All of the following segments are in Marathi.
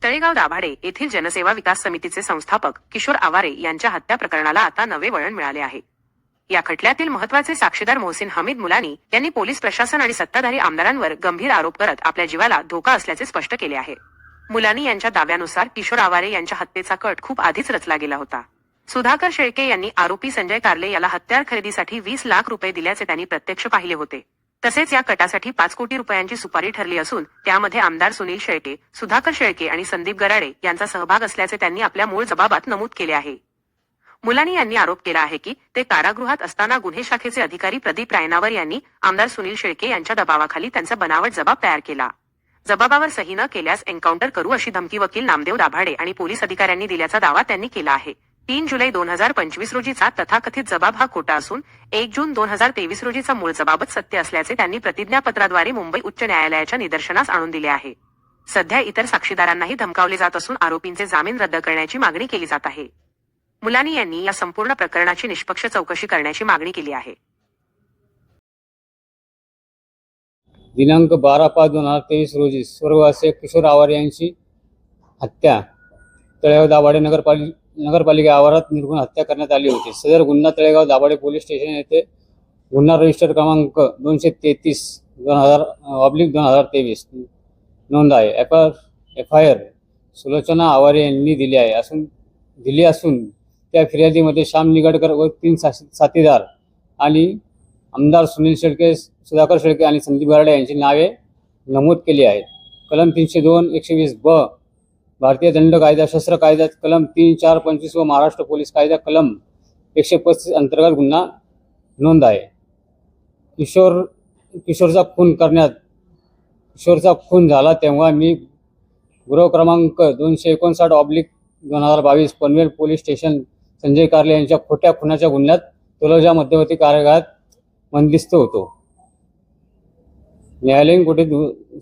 तळेगाव दाभाडे येथील जनसेवा विकास समितीचे संस्थापक किशोर आवारे यांच्या हत्या प्रकरणाला आता नवे वळण मिळाले आहे। या खटल्यातील महत्त्वाचे साक्षीदार मोहसिन हमीद मुलानी यांनी पोलीस प्रशासन आणि सत्ताधारी आमदारांवर गंभीर आरोप करत आपल्या जीवाला धोका असल्याचे स्पष्ट केले आहे। मुलानी यांच्या दाव्यानुसार किशोर आवारे यांच्या हत्येचा कट खूप आधीच रचला गेला होता। सुधाकर शेळके यांनी आरोपी संजय कारले याला हत्यार खरेदीसाठी 20 लाख रुपये दिल्याचे त्यांनी प्रत्यक्ष पाहिले होते। तसेच या कटासाठी 5 कोटी रुपयांची सुपारी ठरली असून त्यामध्ये आमदार सुनील शेळके, सुधाकर शेळके आणि संदीप गराडे यांचा सहभाग असल्याचे त्यांनी आपल्या मूळ जबाबात नमूद केले आहे। मुलानी यांनी आरोप केला आहे की ते कारागृहात असताना गुन्हे शाखेचे अधिकारी प्रदीप रायनावर यांनी आमदार सुनील शेळके यांच्या दबावाखाली त्यांचा बनावट जबाब तयार केला। जबाबावर सही न केल्यास एन्काउंटर करू अशी धमकी वकील नामदेव दाभाडे आणि पोलीस अधिकाऱ्यांनी दिल्याचा दावा त्यांनी केला आहे। 3 जुलै 2025 रोजीचा तथाकथित जबाब हा खोटा असून 1 जून 2023 रोजीचा मूळ जबाबच सत्य असल्याचे त्यांनी प्रतिज्ञापत्राद्वारे मुंबई उच्च न्यायालयाच्या निदर्शनास आणून दिले आहे। सध्या इतर साक्षीदारांनाही धमकावले जात असून आरोपींचे जामीन रद्द करण्याची मागणी केली जात आहे। मुलानी यांनी या संपूर्ण प्रकरणाची निष्पक्ष चौकशी करण्याची मागणी केली आहे। दिनांक 12/5/2023 रोजी स्वर्गवासी किशोर आवारे यांची हत्या तळेगाव दाभाडे नगरपालिका आवारात निर्घुण हत्या करण्यात आली होती। सदर गुन्हा तळेगाव दाभाडे पोलीस स्टेशन येथे गुन्हा रजिस्टर क्रमांक 233/2023 नोंद आहे। एफ.आय.आर. सुलोचना आवारे यांनी दिली असून त्या फिर्यादीमध्ये श्याम निगडकर व 3 साथीदार आणि आमदार सुनील शेळके, सुधाकर शेळके आणि संदीप गराडे यांची नावे नमूद केली आहेत। कलम 302/120 ब भारतीय दंड कायदा शस्त्र कायद्यात कलम 3-4-25 व महाराष्ट्र पोलीस कायदा कलम 135 अंतर्गत गुन्हा नोंद आहे। किशोरचा खून झाला तेव्हा मी गुन्हा क्रमांक 259/2022 पनवेल पोलीस स्टेशन संजय कारले यांच्या खोट्या खुनाच्या गुन्ह्यात तलोजा मध्यवर्ती कारागृहात बंदिस्त होतो। न्यायालयीन कोठडीत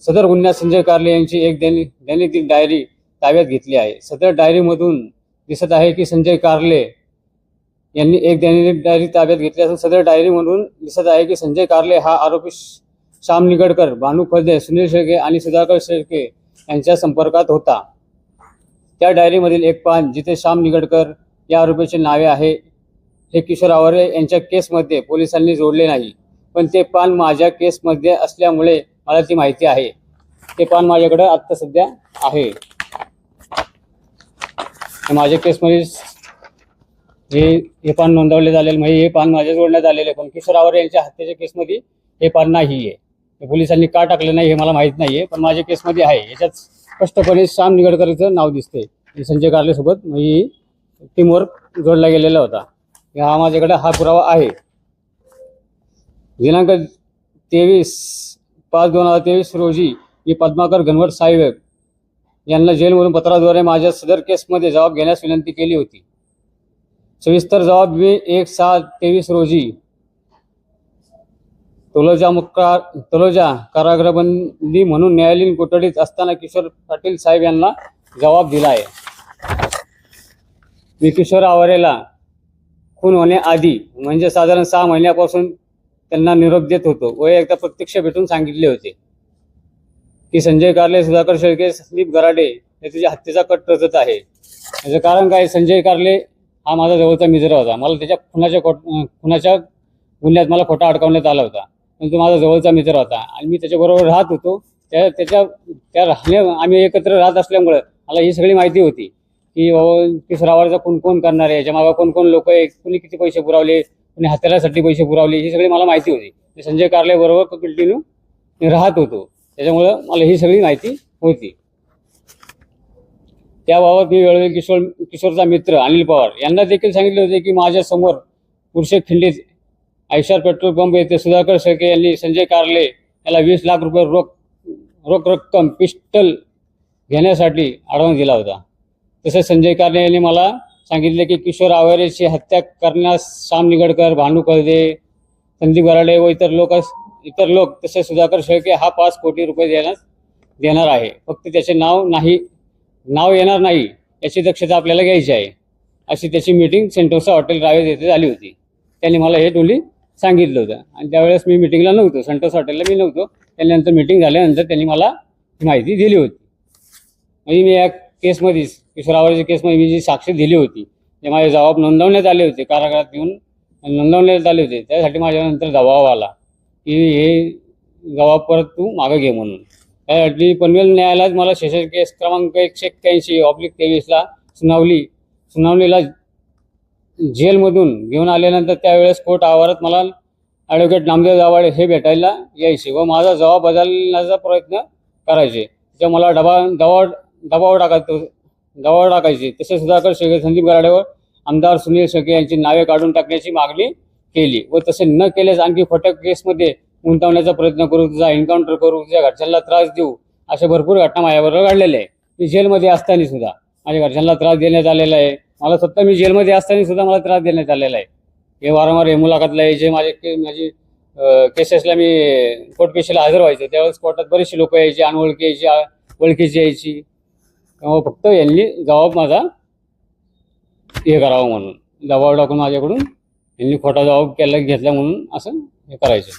सदर गुन्ह्यात संजय कारले यांची एक दैनंदिन डायरी ताब्यात घेतली आहे। सदर डायरीमधून दिसत आहे की संजय कारले यांनी एक दैनंदिन डायरी ताब्यात घेतली असून सदर डायरीमधून दिसत आहे की संजय कारले हा आरोपी श्याम निगडकर, भानू फळदे, सुनील शेळके आणि सुधाकर शेळके यांच्या संपर्कात होता। त्या डायरीमधील एक पान जिथे श्याम निगडकर या आरोपीचे नावे आहे हे किशोर आवारे यांच्या केसमध्ये पोलिसांनी जोडले नाही, पण ते पान माझ्या केसमध्ये असल्यामुळे मला ती माहिती आहे। ते पान माझ्याकडे आत्ता सध्या आहे। माझ्या केसमध्ये हे पान नोंदवले झालेले म्हणजे हे पान माझ्या जोडण्यात आलेले, पण किशोर आवारे यांच्या हत्येच्या केसमध्ये हे पान नाही आहे। पोलिसांनी का टाकलं नाही हे मला माहीत नाही आहे, पण माझ्या केसमध्ये आहे। याच्यात स्पष्टपणे श्याम निगडकरचं नाव दिसते। संजय कारले सोबत मी टीमवर्क जोडला गेलेला होता। हा माझ्याकडे हा पुरावा आहे। दिनांक 23/5/2023 रोजी मी पद्माकर घनवट साहेब यांना जेलमधून पत्राद्वारे माझ्या सदर केसमध्ये जबाब घेण्यास विनंती केली होती। सविस्तर जबाब मी 1/6/23 रोजी तलोजा कारागृहबंदी म्हणून न्यायालयीन कोठडीत असताना किशोर पाटील साहेब यांना जबाब दिला आहे। मी किशोर आवारेला खून होण्याआधी म्हणजे साधारण 6 महिन्यापासून त्यांना निरोप देत होतो व एकदा प्रत्यक्ष भेटून सांगितले होते की संजय कारले, सुधाकर शेळके, संदीप गराडे हे तुझ्या हत्येचा कट रचत आहे। याचं कारण काय, संजय कारले हा माझा जवळचा मित्र होता। मला त्याच्या खुनाच्या गुन्ह्यात मला खोटा अडकवण्यात आला होता, पण तो माझा जवळचा मित्र होता आणि मी त्याच्याबरोबर राहत होतो। आम्ही एकत्र राहत असल्यामुळे मला ही सगळी माहिती होती की किशोर आवारेचा खून कोण करणार आहे, याच्या मागे कोण लोक आहे, कुणी किती पैसे पुरवले, कुणी हत्यारासाठी पैसे पुरवले, ही सगळी मला माहिती होती। मी संजय कारले बरोबर कंटिन्यू राहत होतो, त्याच्यामुळं मला ही सगळी माहिती होती। त्याबाबत मी वेळोवेळी किशोरचा मित्र अनिल पवार यांना देखील सांगितले होते की माझ्यासमोर पुरुषे खिंडीत आयशर पेट्रोल पंप येथे सुधाकर शेळके यांनी संजय कारले याला 20 लाख रुपये रोख रक्कम पिस्टल घेण्यासाठी ॲडव्हान्स दिला होता। तसेच संजय कारले यांनी मला सांगितले की किशोर आवारेची हत्या करण्यास श्याम निगडकर, भानू फळदे, संदीप गराडे व इतर लोक तसेच सुधाकर शेळके हा 5 कोटी रुपये देणार आहे। फक्त त्याचे नाव येणार नाही याची दक्षता आपल्याला घ्यायची आहे, अशी त्याची मीटिंग सेंटोसा हॉटेल रावेत येथे झाली होती। त्यांनी मला हे दोन्ही सांगितलं होतं आणि त्यावेळेस मी मीटिंगला नव्हतो, सेंटोसा हॉटेलला मी नव्हतो। त्यानंतर मीटिंग झाल्यानंतर त्यांनी मला माहिती दिली होती। म्हणजे मी केसमध्येच किशोर आवारेच्या केसमध्ये मी जी साक्ष दिली होती ते माझे जबाब नोंदवण्यात आले होते, कारागृहात येऊन नोंदवण्यात आले होते. त्यासाठी माझ्यानंतर दबाव आला की हे जबाब परत तू मागं घे म्हणून. त्यासाठी पनवेल न्यायालयात मला सेशन केस क्रमांक 181/23 सुनावणीला जेलमधून घेऊन आल्यानंतर त्यावेळेस कोर्ट आवारात मला ॲडव्होकेट नामदेव दाभाडे हे भेटायला यायचे व माझा जबाब बदलण्याचा प्रयत्न करायचे. त्या मला दबाव टाकायचे. तसेच सुधाकर शेळके, संदीप गराडेवर आमदार सुनील शेळके यांची नावे काढून टाकण्याची मागणी केली व तसे न केल्यास आणखी खोट्या केसमध्ये गुंतवण्याचा प्रयत्न करू, तुझा एन्काउंटर करू, तुझ्या घरच्यांना त्रास देऊ, अशा भरपूर घटना माझ्याबरोबर घडलेल्या आहे. मी जेलमध्ये असताना सुद्धा माझ्या घरच्यांना त्रास देण्यात आलेला आहे. मला स्वतः मी जेलमध्ये असताना सुद्धा मला त्रास देण्यात आलेला आहे. हे वारंवार हे मुलाखतला यायचे, माझी केसेसला मी कोर्ट केसेसला हजर व्हायचो. त्यावेळेस कोर्टात बरेचसे लोक यायचे, अनोळखी यायची, ओळखीची यायची. तेव्हा फक्त यांनी जबाब माझा हे करावं म्हणून दबाव टाकून माझ्याकडून यांनी खोटा जबाब घेतला म्हणून असं हे करायचं.